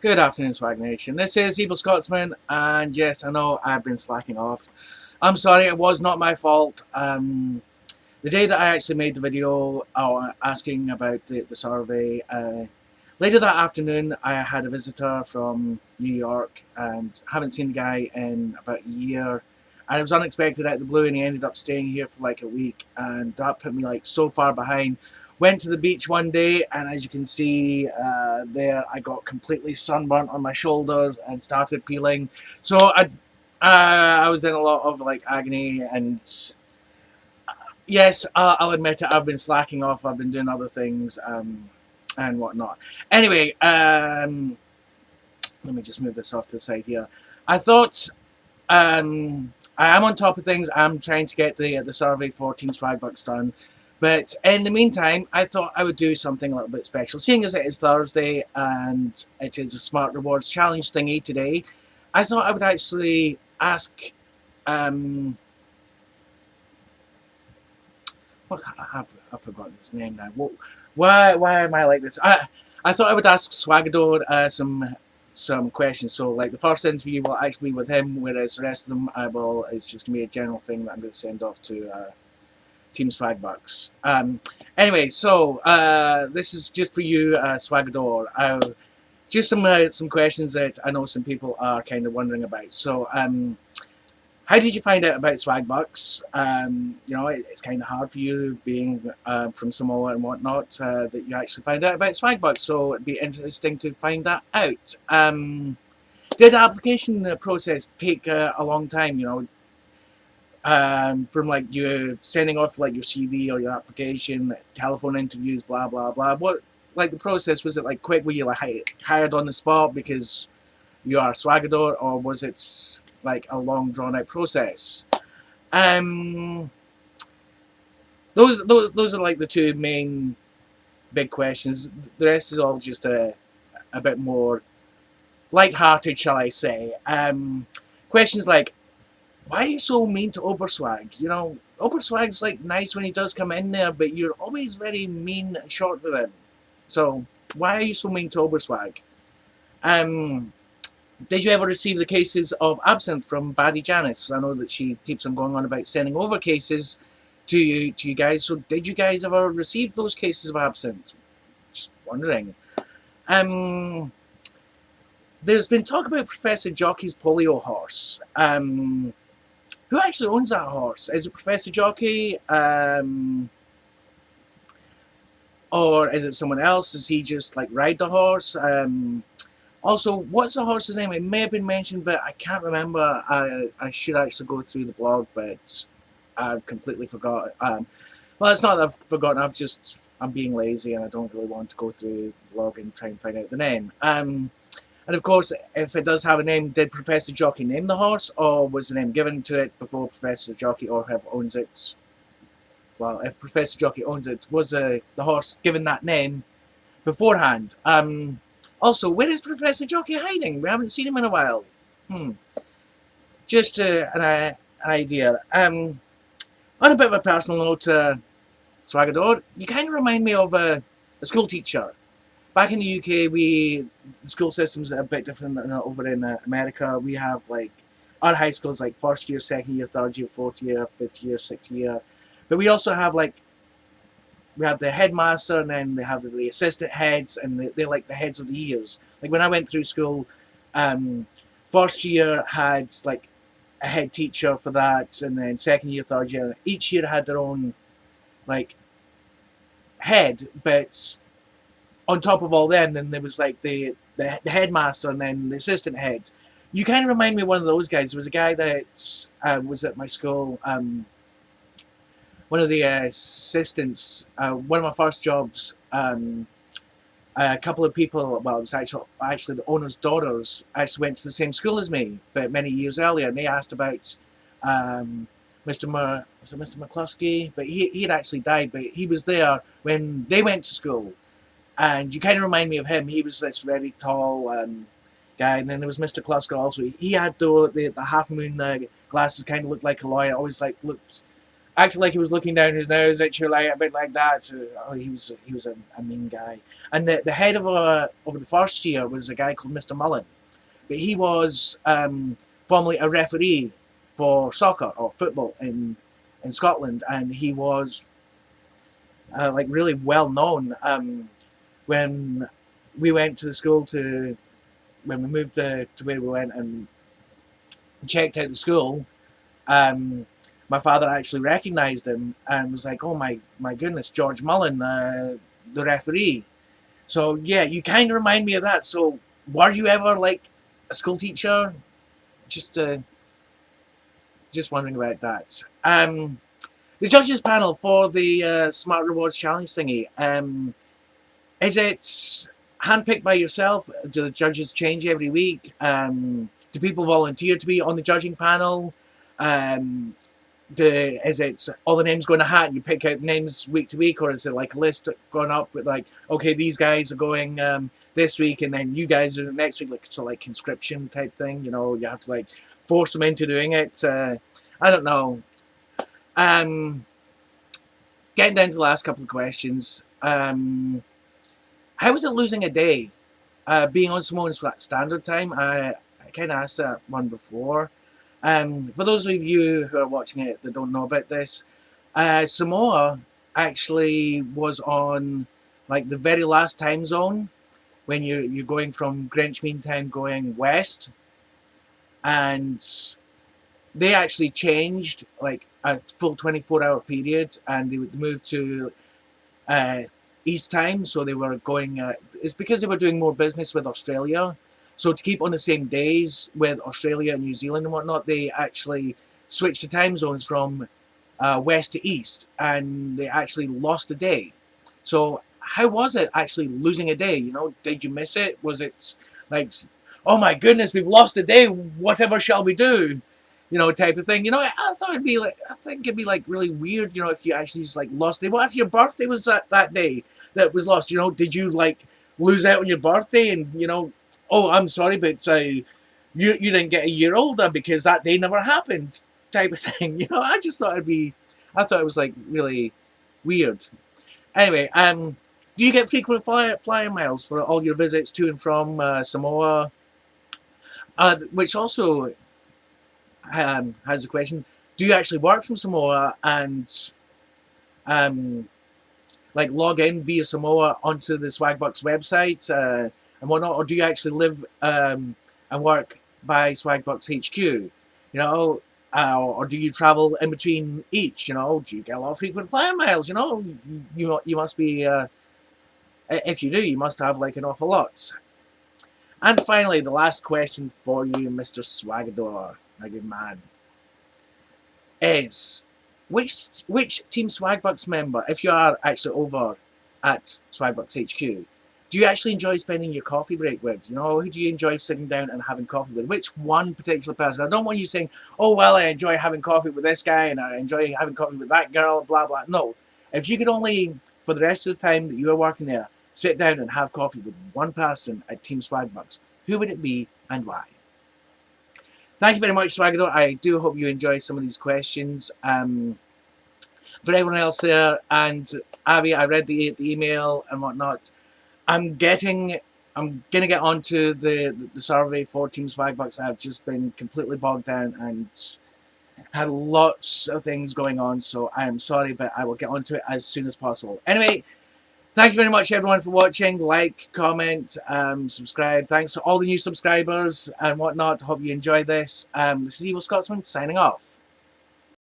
Good afternoon, Swag Nation. This is Evil Scotsman, and yes, I know I've been slacking off. I'm sorry, it was not my fault. The day that I actually made the video asking about the survey, later that afternoon, I had a visitor from New York, and haven't seen the guy in about a year. And it was unexpected out of the blue, and he ended up staying here for like a week, and that put me like so far behind. Went to the beach one day, and as you can see there, I got completely sunburnt on my shoulders and started peeling. So I was in a lot of like agony, and yes, I'll admit it. I've been slacking off. I've been doing other things and whatnot. Anyway, let me just move this off to the side here. I thought I am on top of things. I'm trying to get the survey for Team Swagbucks done. But in the meantime, I thought I would do something a little bit special. Seeing as it is Thursday and it is a Smart Rewards Challenge thingy today, I thought I would actually ask... I've forgotten his name now. Why am I like this? I thought I would ask Swagodore some questions. So like the first interview will actually be with him, whereas the rest of them it's just gonna be a general thing that I'm gonna send off to Team Swagbucks. Anyway, so this is just for you, Swagodore. Just some questions that I know some people are kind of wondering about. So how did you find out about Swagbucks? You know, it's kind of hard for you being from Samoa and whatnot that you actually find out about Swagbucks. So it'd be interesting to find that out. Did the application process take a long time? You know, from like you sending off like your CV or your application, telephone interviews, blah blah blah. What like the process, was it like quick? Were you like hired on the spot because you are Swagodore, or was it like a long drawn out process? Those are like the two main big questions. The rest is all just a bit more light-hearted, shall I say. Questions like, why are you so mean to Oberswag? You know, Oberswag's like nice when he does come in there, but you're always very mean and short with him. So why are you so mean to Oberswag? Did you ever receive the cases of absinthe from Baddie Janice? I know that she keeps on going on about sending over cases to you guys. So did you guys ever receive those cases of absinthe? Just wondering. There's been talk about Professor Jockey's polio horse. Who actually owns that horse? Is it Professor Jockey? Or is it someone else? Does he just like ride the horse? Also, what's the horse's name? It may have been mentioned, but I can't remember. I should actually go through the blog, but I've completely forgotten. Well, it's not that I've forgotten. I'm being lazy and I don't really want to go through the blog and try and find out the name. And of course, if it does have a name, did Professor Jockey name the horse, or was the name given to it before Professor Jockey or whoever owns it? Well, if Professor Jockey owns it, was the horse given that name beforehand? Also, where is Professor Jockey hiding? We haven't seen him in a while. Just an idea. On a bit of a personal note, Swagodore, you kind of remind me of a school teacher. Back in the UK, the school system's a bit different than over in America. We have like our high schools like first year, second year, third year, fourth year, fifth year, sixth year. But we also have like we have the headmaster, and then they have the assistant heads, and they're like the heads of the years. Like when I went through school, first year had like a head teacher for that, and then second year, third year, each year had their own like head. But on top of all them, then there was like the headmaster, and then the assistant head. You kind of remind me of one of those guys. There was a guy that was at my school. One of the assistants, one of my first jobs, a couple of people, well, it was actually the owner's daughters, actually went to the same school as me, but many years earlier, and they asked about Mr. McCluskey, but he had actually died, but he was there when they went to school, and you kind of remind me of him. He was this very tall guy, and then there was Mr. Clusker also. He had the half moon glasses, kind of looked like a lawyer, always like looked acted like he was looking down his nose at you, like a bit like that. So, oh, he was a mean guy. And the head of the first year was a guy called Mr. Mullen, but he was formerly a referee for soccer or football in Scotland, and he was like really well known. When we went to the school to when we moved to where we went and checked out the school, my father actually recognised him and was like, "Oh my goodness, George Mullen, the referee." So yeah, you kind of remind me of that. So were you ever like a school teacher? Just just wondering about that. The judges panel for the Smart Rewards Challenge thingy. Is it handpicked by yourself? Do the judges change every week? Do people volunteer to be on the judging panel? Is it all the names go in a hat and you pick out the names week to week, or is it like a list going up with like, okay, these guys are going this week and then you guys are next week, like so like conscription type thing, you know, you have to like force them into doing it. I don't know. Getting down to the last couple of questions. How was it losing a day? Being on Samoan Standard Time? I kind of asked that one before. For those of you who are watching it that don't know about this, Samoa actually was on like the very last time zone when you're going from Greenwich Mean Time going west, and they actually changed like a full 24-hour period, and they would move to East Time, so they were going. It's because they were doing more business with Australia. So to keep on the same days with Australia and New Zealand and whatnot, they actually switched the time zones from west to east, and they actually lost a day. So how was it actually losing a day? You know, did you miss it? Was it like, oh my goodness, we've lost a day. Whatever shall we do? You know, type of thing. You know, I thought it'd be like, I think it'd be like really weird. You know, if you actually just like lost it. What if your birthday was that day that was lost? You know, did you like lose out on your birthday and you know? Oh, I'm sorry, but you didn't get a year older because that day never happened, type of thing. You know, I just thought I thought it was like really weird. Anyway, do you get frequent flyer miles for all your visits to and from Samoa? Which also has a question: do you actually work from Samoa and like log in via Samoa onto the Swagbucks website? And whatnot, or do you actually live and work by Swagbucks HQ? You know, or do you travel in between each? You know, do you get a lot of frequent flyer miles? You know, you must be. If you do, you must have like an awful lot. And finally, the last question for you, Mr. Swagodore, my good man, is which Team Swagbucks member, if you are actually over at Swagbucks HQ, do you actually enjoy spending your coffee break with? You know, who do you enjoy sitting down and having coffee with? Which one particular person? I don't want you saying, oh, well, I enjoy having coffee with this guy and I enjoy having coffee with that girl, blah, blah. No. If you could only, for the rest of the time that you are working there, sit down and have coffee with one person at Team Swagbucks, who would it be and why? Thank you very much, Swagodore. I do hope you enjoy some of these questions. For everyone else there, and Abby, I read the email and whatnot. I'm gonna get onto the survey for Team Swagbucks. I've just been completely bogged down and had lots of things going on, so I am sorry, but I will get onto it as soon as possible. Anyway, thank you very much everyone for watching. Like, comment, subscribe. Thanks to all the new subscribers and whatnot. Hope you enjoyed this. This is Evil Scotsman signing off.